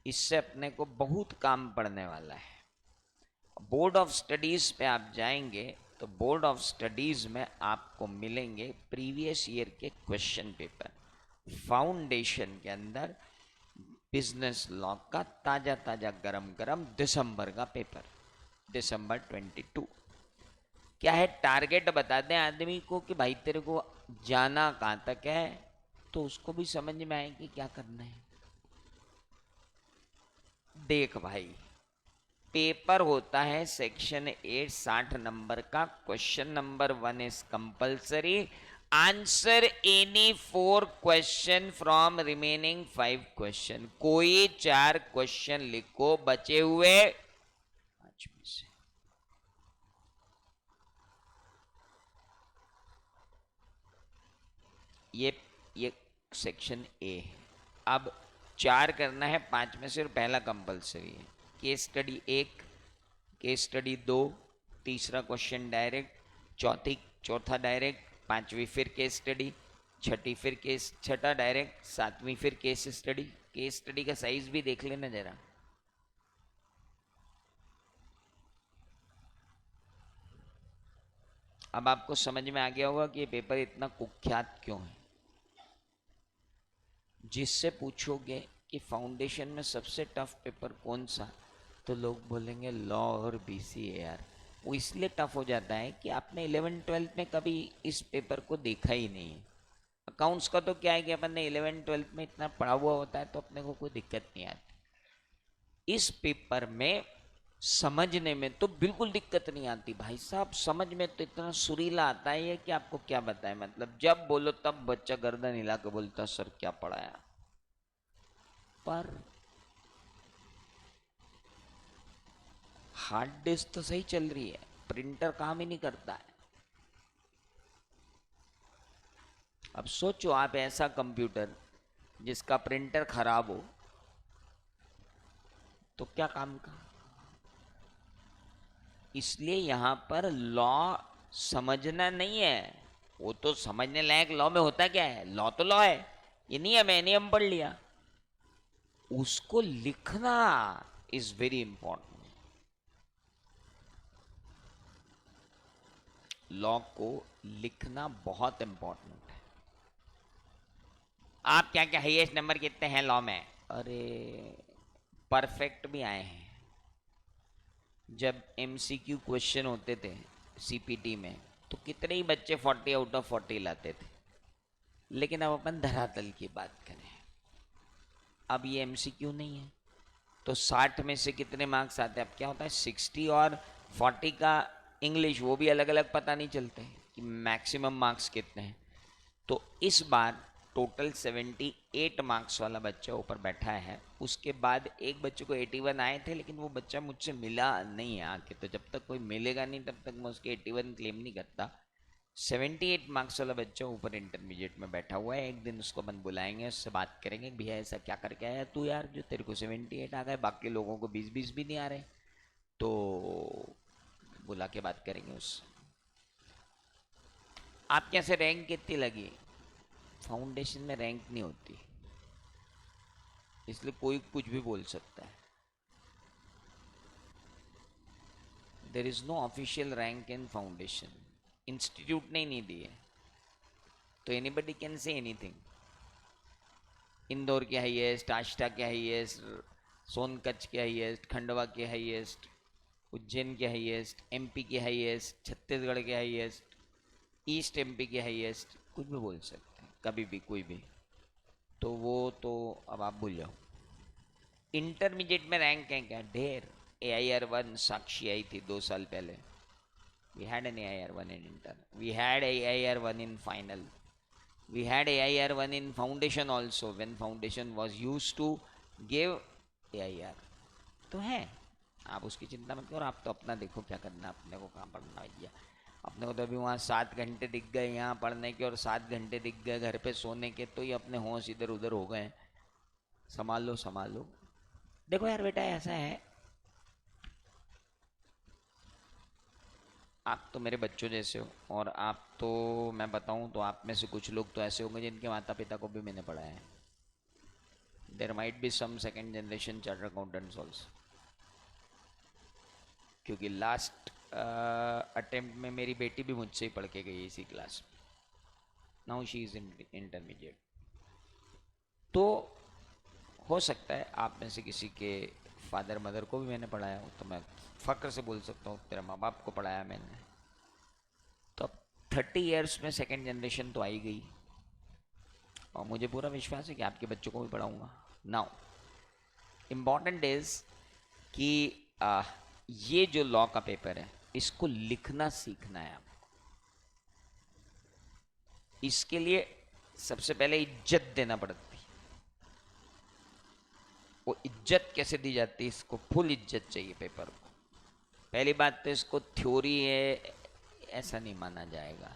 इससे अपने को बहुत काम पड़ने वाला है। बोर्ड ऑफ स्टडीज पे आप जाएंगे तो बोर्ड ऑफ स्टडीज में आपको मिलेंगे प्रीवियस ईयर के क्वेश्चन पेपर। फाउंडेशन के अंदर बिजनेस लॉ का ताजा ताजा गरम गरम दिसंबर का पेपर, दिसंबर 22। क्या है, टारगेट बता दें आदमी को कि भाई तेरे को जाना कहाँ तक है, तो उसको भी समझ में आए कि क्या करना है। देख भाई, पेपर होता है सेक्शन 8 60 नंबर का। Question number 1 is compulsory. Answer any 4 question from remaining 5 question. कोई 4 क्वेश्चन लिखो बचे हुए 5 में से। ये सेक्शन ए है। अब 4 करना है 5 में से, और पहला कंपल्सरी है। केस स्टडी 1, केस स्टडी 2, तीसरा क्वेश्चन डायरेक्ट, चौथा डायरेक्ट, पांचवी फिर केस स्टडी, छठा डायरेक्ट, सातवीं फिर केस स्टडी। केस स्टडी का साइज भी देख लेना जरा। अब आपको समझ में आ गया होगा कि ये पेपर इतना कुख्यात क्यों है। जिससे पूछोगे कि फाउंडेशन में सबसे टफ पेपर कौन सा, तो लोग बोलेंगे लॉ और BCAR। वो इसलिए टफ हो जाता है कि आपने 11th-12th में कभी इस पेपर को देखा ही नहीं है। अकाउंट्स का तो क्या है कि अपन ने 11th-12th में इतना पढ़ा हुआ होता है तो अपने को कोई दिक्कत नहीं आती। इस पेपर में समझने में तो बिल्कुल दिक्कत नहीं आती भाई साहब। समझ में तो इतना सुरीला आता है कि आपको क्या बताएं। मतलब जब बोलो तब बच्चा गर्दन हिला के बोलता सर क्या पढ़ाया। पर हार्ड डिस्क तो सही चल रही है, प्रिंटर काम ही नहीं करता है। अब सोचो आप ऐसा कंप्यूटर जिसका प्रिंटर खराब हो तो क्या काम का। इसलिए यहां पर लॉ समझना नहीं है, वो तो समझने लायक। लॉ में होता क्या है, लॉ तो लॉ है, ये नियम है, नियम पढ़ लिया। उसको लिखना इज वेरी इंपॉर्टेंट। लॉ को लिखना बहुत इंपॉर्टेंट है। आप क्या क्या हाईएस्ट नंबर कितने हैं लॉ में? अरे परफेक्ट भी आए हैं। जब MCQ क्वेश्चन होते थे CPT में तो कितने ही बच्चे 40 आउट ऑफ 40 लाते थे। लेकिन अब अपन धरातल की बात करें, अब ये MCQ नहीं है तो 60 में से कितने मार्क्स आते हैं? अब क्या होता है 60 और 40 का इंग्लिश वो भी अलग अलग पता नहीं चलते कि मैक्सिमम मार्क्स कितने हैं। तो इस बार टोटल 78 मार्क्स वाला बच्चा ऊपर बैठा है। उसके बाद एक बच्चे को 81 आए थे, लेकिन वो बच्चा मुझसे मिला नहीं है आके, तो जब तक कोई मिलेगा नहीं तब तक मैं उसके 81 क्लेम नहीं करता। 78 मार्क्स वाला बच्चा ऊपर इंटरमीडिएट में बैठा हुआ है। एक दिन उसको अपन बुलाएंगे, उससे बात करेंगे, भैया ऐसा क्या करके आया तू यार, जो तेरे को 78 आ गए, बाकी लोगों को 20-20 भी नहीं आ रहे। तो बुला के बात करेंगे उससे। आप कैसे रैंक कितनी लगी? फाउंडेशन में रैंक नहीं होती, इसलिए कोई कुछ भी बोल सकता है। There is no official rank in foundation, institute ने नहीं दी है, तो anybody can say anything. Indore के हाईएस्ट, आष्टा के हाईएस्ट, सोनकच्छ के हाईएस्ट, खंडवा के हाईएस्ट, उज्जैन के हाईएस्ट, एमपी के हाईएस्ट, छत्तीसगढ़ के हाईएस्ट, ईस्ट एमपी के हाईएस्ट, कुछ भी बोल सकते हैं कभी भी कोई भी। तो वो तो अब आप भूल जाओ। इंटरमीडिएट में रैंक है क्या? ढेर। AIR1 साक्षी आई थी 2 साल पहले। We had an AIR1 in inter, we had AIR1 in final, we had AIR1 in foundation also when foundation was used to give AIR। तो है, आप उसकी चिंता मत करो, आप तो अपना देखो क्या करना, अपने को कहाँ पढ़ना भैया। अपने को तो अभी वहाँ 7 घंटे दिख गए यहाँ पढ़ने के और 7 घंटे दिख गए घर पे सोने के, तो ये अपने होश इधर उधर हो गए। संभाल लो संभाल लो। देखो यार बेटा ऐसा है, आप तो मेरे बच्चों जैसे हो, और आप तो, मैं बताऊं तो आप में से कुछ लोग तो ऐसे होंगे जिनके माता पिता को भी मैंने पढ़ाया है। There might be some second generation chartered accountants also, क्योंकि लास्ट अटेम्प्ट में मेरी बेटी भी मुझसे ही पढ़ के गई इसी क्लास में। Now she is in intermediate. तो हो सकता है आप में से किसी के फादर मदर को भी मैंने पढ़ाया हो, तो मैं फ़ख्र से बोल सकता हूँ तेरे माँ बाप को पढ़ाया मैंने। तो अब 30 ईयर्स में सेकेंड जनरेशन तो आई गई, और मुझे पूरा विश्वास है कि आपके बच्चों को भी पढ़ाऊँगा। नाउ इम्पॉर्टेंट इज कि ये जो लॉ का पेपर है इसको लिखना सीखना है आपको। इसके लिए सबसे पहले इज्जत देना पड़ती है। वो इज्जत कैसे दी जाती है, इसको फुल इज्जत चाहिए पेपर को। पहली बात तो इसको थ्योरी है ऐसा नहीं माना जाएगा,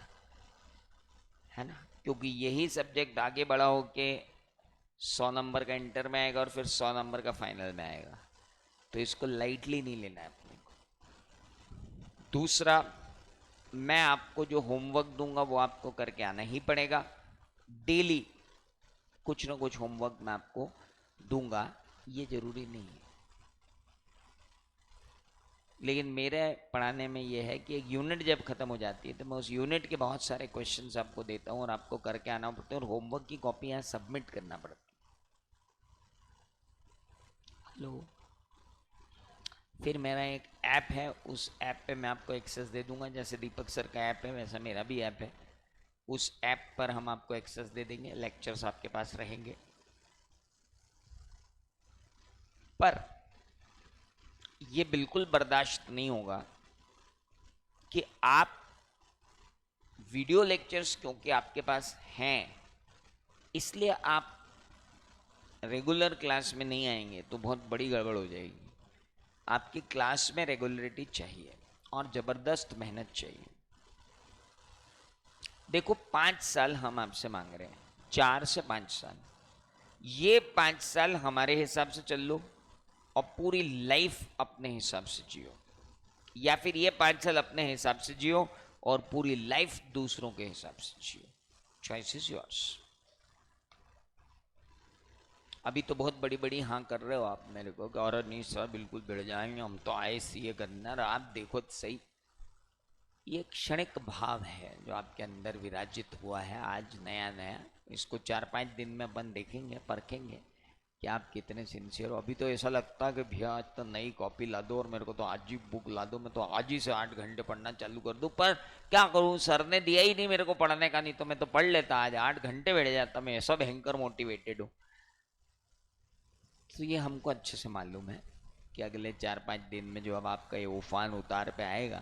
है ना, क्योंकि यही सब्जेक्ट आगे बड़ा होके 100 नंबर का इंटर में आएगा और फिर 100 नंबर का फाइनल में आएगा, तो इसको लाइटली नहीं लेना है अपने को। दूसरा, मैं आपको जो होमवर्क दूंगा वो आपको करके आना ही पड़ेगा। डेली कुछ ना कुछ होमवर्क मैं आपको दूंगा, ये जरूरी नहीं है, लेकिन मेरे पढ़ाने में ये है कि एक यूनिट जब खत्म हो जाती है तो मैं उस यूनिट के बहुत सारे क्वेश्चंस आपको देता हूँ और आपको करके आना पड़ता है, और होमवर्क की कॉपी यहाँ सबमिट करना पड़ती है। हेलो, फिर मेरा एक ऐप है, उस ऐप पे मैं आपको एक्सेस दे दूंगा, जैसे दीपक सर का ऐप है वैसा मेरा भी ऐप है। उस ऐप पर हम आपको एक्सेस दे देंगे, लेक्चर्स आपके पास रहेंगे। पर ये बिल्कुल बर्दाश्त नहीं होगा कि आप वीडियो लेक्चर्स क्योंकि आपके पास हैं इसलिए आप रेगुलर क्लास में नहीं आएंगे तो बहुत बड़ी गड़बड़ हो जाएगी। आपकी क्लास में रेगुलरिटी चाहिए और ज़बरदस्त मेहनत चाहिए। देखो 5 साल हम आपसे मांग रहे हैं, 4 से 5 साल, ये 5 साल हमारे हिसाब से चल लो और पूरी लाइफ अपने हिसाब से जियो, या फिर ये 5 साल अपने हिसाब से जियो और पूरी लाइफ दूसरों के हिसाब से जियो। Choice is yours. अभी तो बहुत बड़ी बड़ी हाँ कर रहे हो आप मेरे को, और नहीं सर बिल्कुल बढ़ जाएंगे, हम तो आए सीए करना। आप देखो तो सही, ये क्षणिक भाव है जो आपके अंदर विराजित हुआ है आज नया नया। इसको 4-5 दिन में अपन देखेंगे, परखेंगे कि आप कितने सिंसियर हो। अभी तो ऐसा लगता है कि भैया आज तो नई कॉपी ला दो और मेरे को तो आज ही बुक ला दो, मैं तो आज ही से 8 घंटे पढ़ना चालू कर दूं। पर क्या करूं, सर ने दिया ही नहीं मेरे को पढ़ने का, नहीं तो मैं तो पढ़ लेता, आज 8 घंटे बैठ जाता। मैं ऐसा भयंकर मोटिवेटेड हूँ। तो ये हमको अच्छे से मालूम है कि अगले 4-5 दिन में जो अब आपका ये उफान उतार पे आएगा,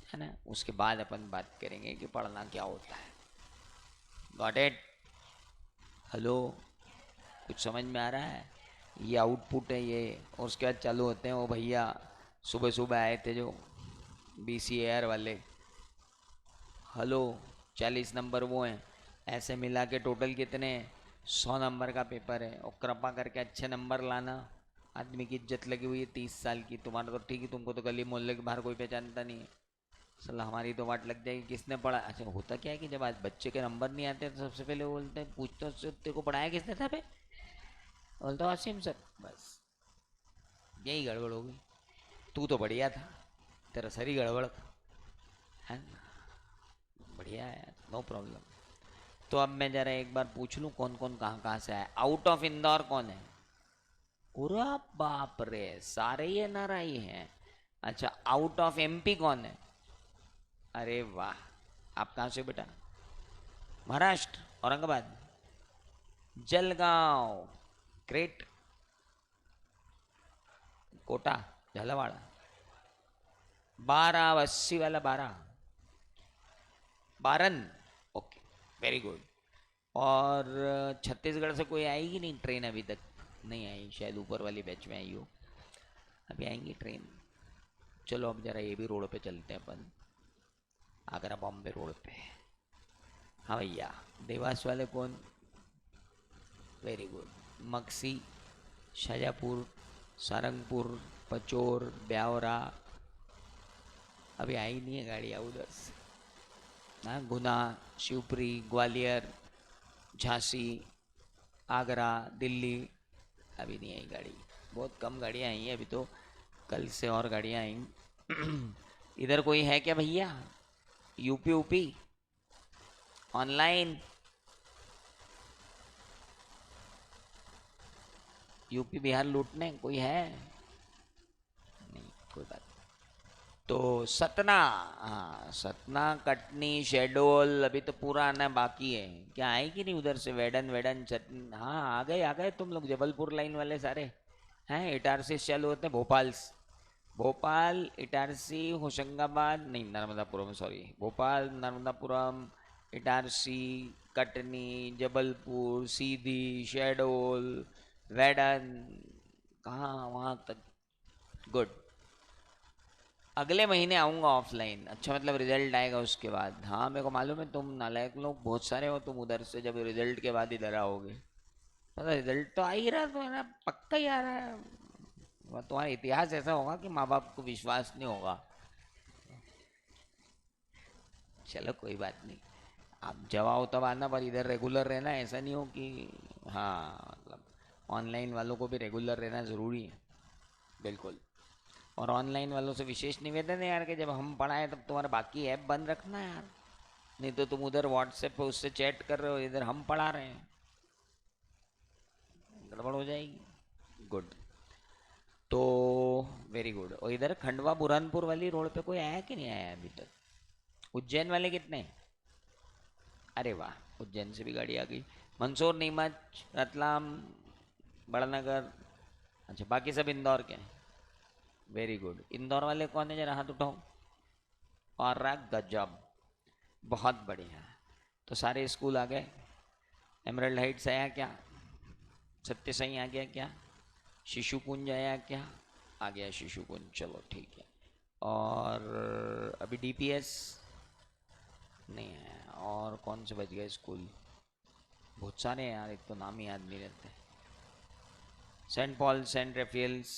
है ना, उसके बाद अपन बात करेंगे कि पढ़ना क्या होता है। Got it? हेलो, कुछ समझ में आ रहा है? ये आउटपुट है ये, और उसके बाद चालू होते हैं वो भैया सुबह सुबह आए थे जो BCAR वाले। हेलो, 40 नंबर वो हैं, ऐसे मिला के टोटल कितने? 100 नंबर का पेपर है, और कृपा करके अच्छे नंबर लाना। आदमी की इज्जत लगी हुई है 30 साल की। तुम्हारा तो ठीक है, तुमको तो गली मोहल्ले के बाहर कोई पहचानता नहीं है। सला हमारी तो वाट लग जाएगी, किसने पढ़ा? अच्छा, होता क्या है कि जब आज बच्चे के नंबर नहीं आते तो सबसे पहले वो बोलते हैं, पूछते हैं तेरे को पढ़ाया किसने था बे? बोलता आसिम सर। बस यही गड़बड़ हो गई। तू तो बढ़िया था, तेरा सर ही गड़बड़ था, है ना? बढ़िया है, नो प्रॉब्लम। तो अब मैं जरा एक बार पूछ लूँ कौन कौन कहाँ कहाँ से आया। आउट ऑफ इंदौर कौन है? पूरा बाप रे, सारे ये नाराई हैं। अच्छा, आउट ऑफ MP कौन है? अरे वाह, आप कहाँ से बेटा? महाराष्ट्र, औरंगाबाद, जलगांव, ग्रेट। कोटा, झालावाड़, 12 80 वाला 12, बारन, ओके, वेरी गुड। और छत्तीसगढ़ से कोई आएगी नहीं ट्रेन? अभी तक नहीं आई, शायद ऊपर वाली बैच में आई हो, अभी आएंगी ट्रेन। चलो अब जरा ये भी रोड पे चलते हैं अपन, आगरा बॉम्बे रोड पे। हाँ भैया, देवास वाले कौन? Very good. मक्सी, शाजापुर, सारंगपुर, पचोर, ब्यावरा, अभी आई नहीं है गाड़ियाँ उधर से। हाँ, गुना, शिवपुरी, ग्वालियर, झांसी, आगरा, दिल्ली, अभी नहीं आई गाड़ी। बहुत कम गाड़ियाँ आई हैं अभी तो, कल से और गाड़ियाँ आई। इधर कोई है क्या भैया? यूपी ऊपी ऑनलाइन? यूपी बिहार लूटने कोई है? नहीं, कोई बात नहीं। तो सतना, हाँ सतना, कटनी, शेडोल, अभी तो पूरा आना बाकी है। क्या आएगी नहीं उधर से? वेडन वेडन चटनी, हाँ आ गए तुम लोग, जबलपुर लाइन वाले सारे हैं। इटारसी से चालू होते हैं, भोपाल भोपाल, इटारसी, होशंगाबाद, नहीं नर्मदापुरम, सॉरी, भोपाल, नर्मदापुरम, इटारसी, कटनी, जबलपुर, सीधी, शेडोल, वेडन, कहाँ वहाँ तक। गुड। अगले महीने आऊँगा ऑफलाइन। अच्छा, मतलब रिजल्ट आएगा उसके बाद? हाँ मेरे को मालूम है, तुम नालायक लोग बहुत सारे हो, तुम उधर से जब रिजल्ट के बाद इधर आओगे। पता, रिजल्ट तो आ ही रहा, तुम्हारा पक्का ही आ रहा है। वह तुम्हारा इतिहास ऐसा होगा कि माँ बाप को विश्वास नहीं होगा। चलो कोई बात नहीं, आप जब आओ तब आना, पर इधर रेगुलर रहना, ऐसा नहीं हो कि, हाँ मतलब ऑनलाइन वालों को भी रेगुलर रहना ज़रूरी है, बिल्कुल। और ऑनलाइन वालों से विशेष निवेदन है यार कि जब हम पढ़ाएं तब तुम्हारा बाकी ऐप बंद रखना है यार। नहीं तो तुम उधर व्हाट्सएप पे उससे चैट कर रहे हो, इधर हम पढ़ा रहे हैं, गड़बड़ हो जाएगी। गुड। तो वेरी गुड। और इधर खंडवा बुरहानपुर वाली रोड पे कोई आया कि नहीं आया अभी तक? उज्जैन वाले कितने? अरे वाह, उज्जैन से भी गाड़ी आ गई। मंदसौर, नीमच, रतलाम, बड़नगर, अच्छा बाकी सब इंदौर के हैं। Very good. इंदौर वाले कौन है, जरा हाथ उठाओ। और गजब, बहुत बढ़िया। तो सारे स्कूल आ गए? एमरल्ड हाइट्स आया क्या? सत्य साई आ गया क्या? शिशु कुंज आया क्या? आ गया शिशु कुंज, चलो ठीक है। और अभी DPS नहीं है। और कौन से बच गए स्कूल? बहुत सारे हैं यार, एक तो नाम ही याद नहीं रहते। सेंट पॉल, सेंट रेफेल्स,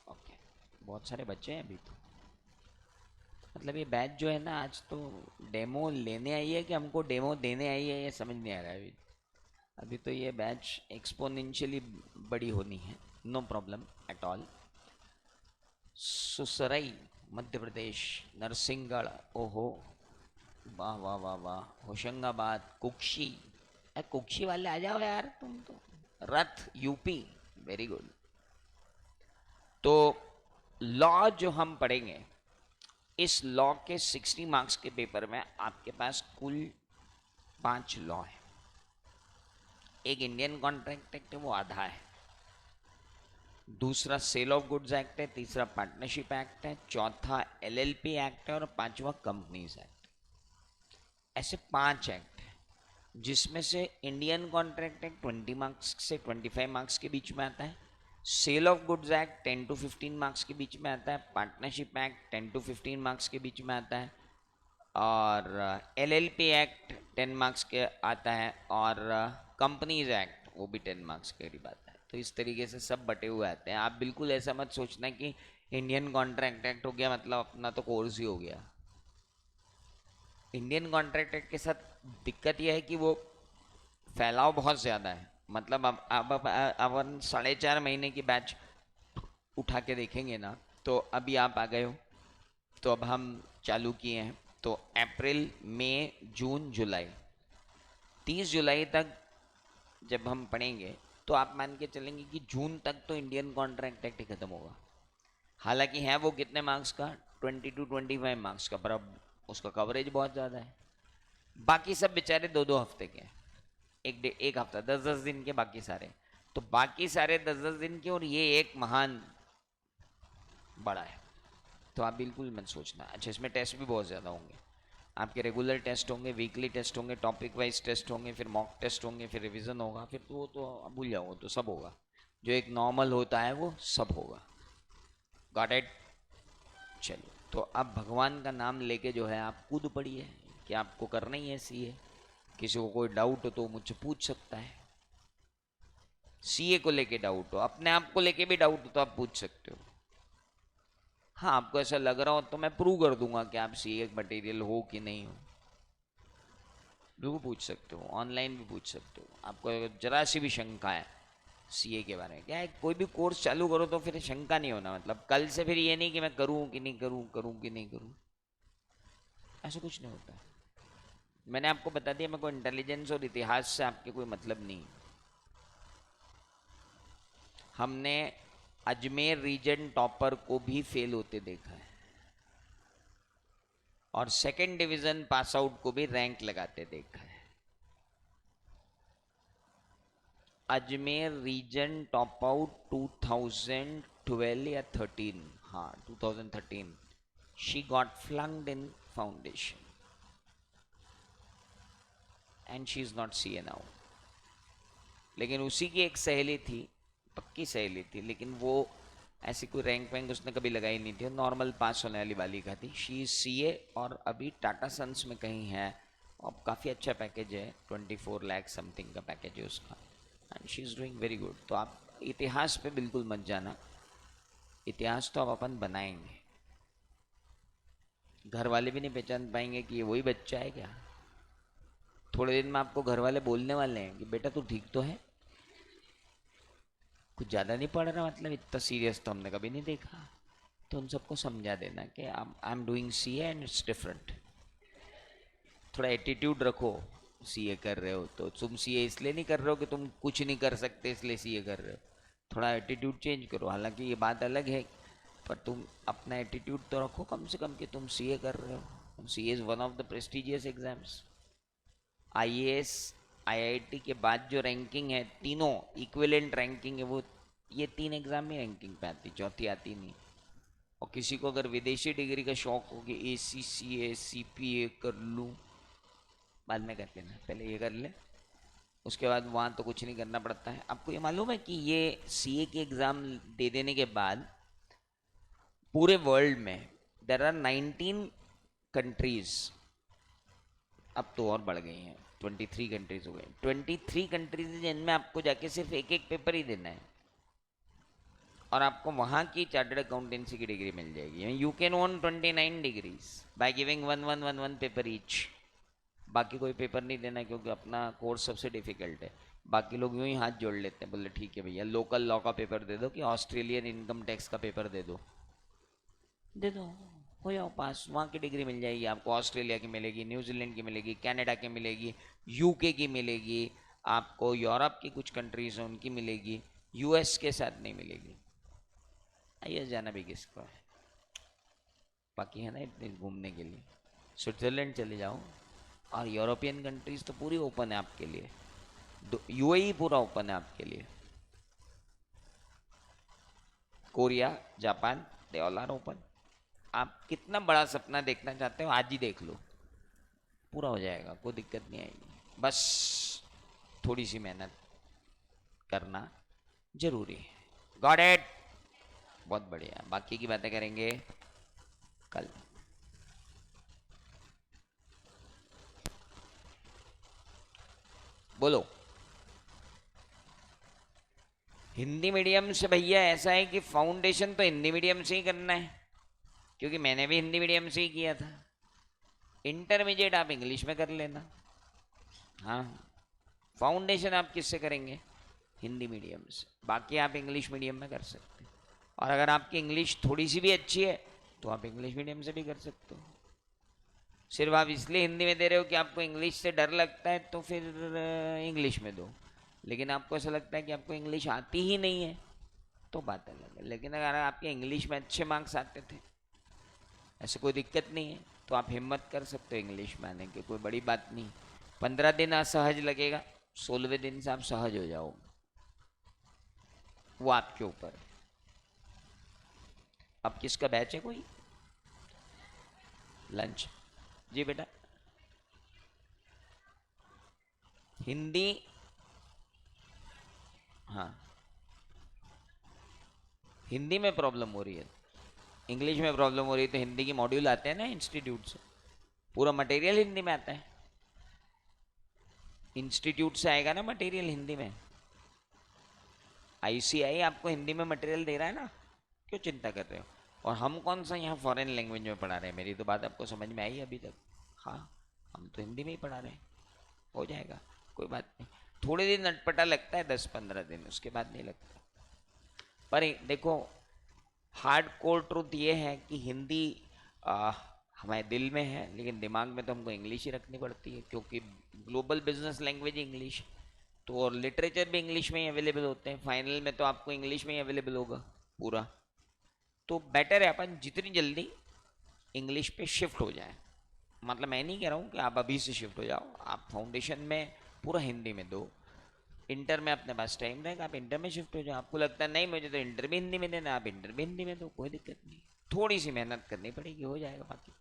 ओके, बहुत सारे बच्चे हैं अभी तो। मतलब ये बैच जो है ना, आज तो डेमो लेने आई है कि हमको डेमो देने आई है, ये समझ नहीं आ रहा है अभी। अभी तो ये बैच एक्सपोनेंशियली बड़ी होनी है, no problem at all. सुसरई, Madhya Pradesh, Narsinghgarh, ओहो, वाह वाह वाह वाह, होशंगाबाद, कुक्षी, कुक्षी वाले आ जाओ यार तुम तो। रथ, यूपी, वेरी गुड। तो लॉ जो हम पढ़ेंगे, इस लॉ के 60 मार्क्स के पेपर में आपके पास कुल 5 लॉ है। एक इंडियन कॉन्ट्रैक्ट एक्ट है, वो आधा है। दूसरा सेल ऑफ गुड्स एक्ट है। तीसरा पार्टनरशिप एक्ट है। चौथा LLP एक्ट है। और पांचवा कंपनीज एक्ट। ऐसे 5 एक्ट है। जिसमें से इंडियन कॉन्ट्रैक्ट एक्ट 20 मार्क्स से 25 मार्क्स के बीच में आता है, sale of goods act 10 to 15 marks के बीच में आता है, पार्टनरशिप एक्ट 10 to 15 मार्क्स के बीच में आता है, और LLP एक्ट 10 मार्क्स के आता है, और कंपनीज एक्ट वो भी 10 मार्क्स के करीब आता है। तो इस तरीके से सब बटे हुए आते हैं। आप बिल्कुल ऐसा मत सोचना कि इंडियन कॉन्ट्रैक्ट एक्ट हो गया मतलब अपना तो कोर्स ही हो गया। इंडियन कॉन्ट्रैक्ट एक्ट के साथ दिक्कत यह है कि वो फैलाव बहुत ज़्यादा है। मतलब अब अपन 4.5 महीने की बैच उठा के देखेंगे ना, तो अभी आप आ गए हो, तो अब हम चालू किए हैं, तो अप्रैल मई जून जुलाई, 30 जुलाई तक जब हम पढ़ेंगे तो आप मान के चलेंगे कि जून तक तो इंडियन कॉन्ट्रैक्ट एक्ट खत्म होगा। हालांकि है वो कितने मार्क्स का, 20 to 25 मार्क्स का, पर अब उसका कवरेज बहुत ज़्यादा है। बाकी सब बेचारे 2-2 हफ्ते के हैं, एक हफ्ता 10-10 दिन के, बाकी सारे तो बाकी सारे 10-10 दिन के, और ये एक महान बड़ा है। तो आप बिल्कुल मत सोचना। अच्छा, इसमें टेस्ट भी बहुत ज़्यादा होंगे, आपके रेगुलर टेस्ट होंगे, वीकली टेस्ट होंगे, टॉपिक वाइज टेस्ट होंगे, फिर मॉक टेस्ट होंगे, फिर रिवीजन होगा, फिर तो वो तो आप भूल जाओगे, तो सब होगा जो एक नॉर्मल होता है वो सब होगा। Got it? चलो, तो अब भगवान का नाम लेके जो है आप कूद पड़िए कि आपको करना ही ऐसी है। किसी को कोई डाउट हो तो मुझसे पूछ सकता है, सीए को लेके डाउट हो, अपने आप को लेके भी डाउट हो तो आप पूछ सकते हो। हाँ, आपको ऐसा लग रहा हो तो मैं प्रूव कर दूंगा कि आप सीए मटेरियल हो कि नहीं हो, बिल्कुल पूछ सकते हो, ऑनलाइन भी पूछ सकते हो। आपको अगर जरा सी भी शंका है सीए के बारे में, क्या है, कोई भी कोर्स चालू करो तो फिर शंका नहीं होना, मतलब कल से फिर ये नहीं कि मैं करूँ कि नहीं करूँ, करूँ कि नहीं करूँ, ऐसा कुछ नहीं होता। मैंने आपको बता दिया, मेरे को इंटेलिजेंस और इतिहास से आपके कोई मतलब नहीं। हमने अजमेर रीजन टॉपर को भी फेल होते देखा है, और सेकंड डिवीजन पास आउट को भी रैंक लगाते देखा है। अजमेर रीजन टॉप आउट 2012 या 13, हाँ 2013, she got flunked in foundation and she is not C A now. लेकिन उसी की एक सहेली थी, पक्की सहेली थी, लेकिन वो ऐसी कोई रैंक वैंक उसने कभी लगाई नहीं थी, नॉर्मल पास होने वाली बालिका थी। शी इज सीए और अभी टाटा सन्स में कहीं है, और काफ़ी अच्छा पैकेज है, 24 लाख समथिंग का पैकेज है उसका, and she is doing very good. तो आप इतिहास पे बिल्कुल मत जाना, इतिहास तो आप अपन बनाएंगे, घर वाले भी नहीं पहचान पाएंगे कि ये वही बच्चा है क्या। थोड़े दिन में आपको घर वाले बोलने वाले हैं कि बेटा तू ठीक तो है, कुछ ज़्यादा नहीं पढ़ रहा, मतलब इतना सीरियस तो हमने कभी नहीं देखा। तो उन सबको समझा देना कि I am doing C A and it's different. थोड़ा एटीट्यूड रखो, सीए कर रहे हो तो तुम सीए इसलिए नहीं कर रहे हो कि तुम कुछ नहीं कर सकते इसलिए सीए कर रहे हो। थोड़ा एटीट्यूड चेंज करो, हालांकि ये बात अलग है, पर तुम अपना एटीट्यूड तो रखो कम से कम कि तुम सीए कर रहे हो। CA is one of the prestigious exams. IAS IIT के बाद जो रैंकिंग है, तीनों इक्विवेलेंट रैंकिंग है, वो ये 3 एग्ज़ाम में रैंकिंग पे आती, चौथी आती नहीं। और किसी को अगर विदेशी डिग्री का शौक हो कि ACCA CPA कर लूँ, बाद में कर लेना, पहले ये कर ले, उसके बाद वहाँ तो कुछ नहीं करना पड़ता है। आपको ये मालूम है कि ये सीए के एग्ज़ाम दे देने के बाद पूरे वर्ल्ड में देर आर 19 कंट्रीज, अब तो और बढ़ गई हैं, 23 कंट्रीज हो गई, 23 कंट्रीज जिनमें आपको जाके सिर्फ एक एक पेपर ही देना है, और आपको वहाँ की चार्टर्ड अकाउंटेंसी की डिग्री मिल जाएगी। You can own 29 degrees by giving one paper each. बाकी कोई पेपर नहीं देना क्योंकि अपना कोर्स सबसे डिफिकल्ट है। बाकी लोग यूं ही हाथ जोड़ लेते हैं, बोले ठीक है भैया लोकल लॉ का पेपर दे दो कि ऑस्ट्रेलियन इनकम टैक्स का पेपर दे दो, दे दो, हो जाओ पास, वहाँ की डिग्री मिल जाएगी आपको। ऑस्ट्रेलिया की मिलेगी, न्यूजीलैंड की मिलेगी, कनाडा की मिलेगी, यूके की मिलेगी, आपको यूरोप की कुछ कंट्रीज हैं उनकी मिलेगी, यूएस के साथ नहीं मिलेगी। आइए जाना भी किसको है, बाकी है ना इतने घूमने के लिए। स्विट्ज़रलैंड चले जाओ, और यूरोपियन कंट्रीज तो पूरी ओपन है आपके लिए, यूएई पूरा ओपन है आपके लिए, Korea, Japan, they all are open. आप कितना बड़ा सपना देखना चाहते हो आज ही देख लो, पूरा हो जाएगा, कोई दिक्कत नहीं आएगी। बस थोड़ी सी मेहनत करना जरूरी है। Got it. बहुत बढ़िया, बाकी की बातें करेंगे कल। बोलो। हिंदी मीडियम से भैया ऐसा है कि फाउंडेशन तो हिंदी मीडियम से ही करना है, क्योंकि मैंने भी हिंदी मीडियम से ही किया था। इंटरमीडिएट आप इंग्लिश में कर लेना। हाँ, फाउंडेशन आप किससे करेंगे? हिंदी मीडियम से। बाकी आप इंग्लिश मीडियम में कर सकते हैं, और अगर आपकी इंग्लिश थोड़ी सी भी अच्छी है तो आप इंग्लिश मीडियम से भी कर सकते हो। सिर्फ आप इसलिए हिंदी में दे रहे हो कि आपको इंग्लिश से डर लगता है, तो फिर इंग्लिश में दो। लेकिन आपको ऐसा लगता है कि आपको इंग्लिश आती ही नहीं है, तो बात अलग है। लेकिन अगर आपके इंग्लिश में अच्छे मार्क्स आते थे, ऐसे कोई दिक्कत नहीं है, तो आप हिम्मत कर सकते हो इंग्लिश में आने की, कोई बड़ी बात नहीं। 15 दिन असहज लगेगा, 16वें दिन से आप सहज हो जाओगे, वो आपके ऊपर है। अब किसका बैच है? कोई लंच? जी बेटा। हिंदी। हाँ, हिंदी में प्रॉब्लम हो रही है, इंग्लिश में प्रॉब्लम हो रही है, तो हिंदी की मॉड्यूल आते हैं ना इंस्टीट्यूट से, पूरा मटेरियल हिंदी में आता है। इंस्टीट्यूट से आएगा ना मटेरियल हिंदी में। आईसीआई आपको हिंदी में मटेरियल दे रहा है ना, क्यों चिंता कर रहे हो? और हम कौन सा यहाँ फॉरेन लैंग्वेज में पढ़ा रहे हैं? मेरी तो बात आपको समझ में आई अभी तक? हाँ, हम तो हिंदी में ही पढ़ा रहे हैं। हो जाएगा, कोई बात नहीं। थोड़े दिन अटपटा लगता है, 10-15 दिन, उसके बाद नहीं लगता। पर देखो, हार्ड कोर ट्रूथ ये है कि हिंदी आ, हमारे दिल में है, लेकिन दिमाग में तो हमको इंग्लिश ही रखनी पड़ती है, क्योंकि ग्लोबल बिजनेस लैंग्वेज इंग्लिश। तो और लिटरेचर भी इंग्लिश में ही अवेलेबल होते हैं, फाइनल में तो आपको इंग्लिश में ही अवेलेबल होगा पूरा। तो बेटर है अपन जितनी जल्दी इंग्लिश पे शिफ्ट हो जाए। मतलब मैं नहीं कह रहा हूँ कि आप अभी से शिफ्ट हो जाओ, आप फाउंडेशन में पूरा हिंदी में दो, इंटर में अपने पास टाइम रहेगा, आप इंटर में शिफ्ट हो जाओ। आपको लगता है नहीं मुझे तो इंटर भी हिंदी में देना, आप इंटर भी हिंदी में दो, कोई दिक्कत नहीं। थोड़ी सी मेहनत करनी पड़ेगी, हो जाएगा बाकी।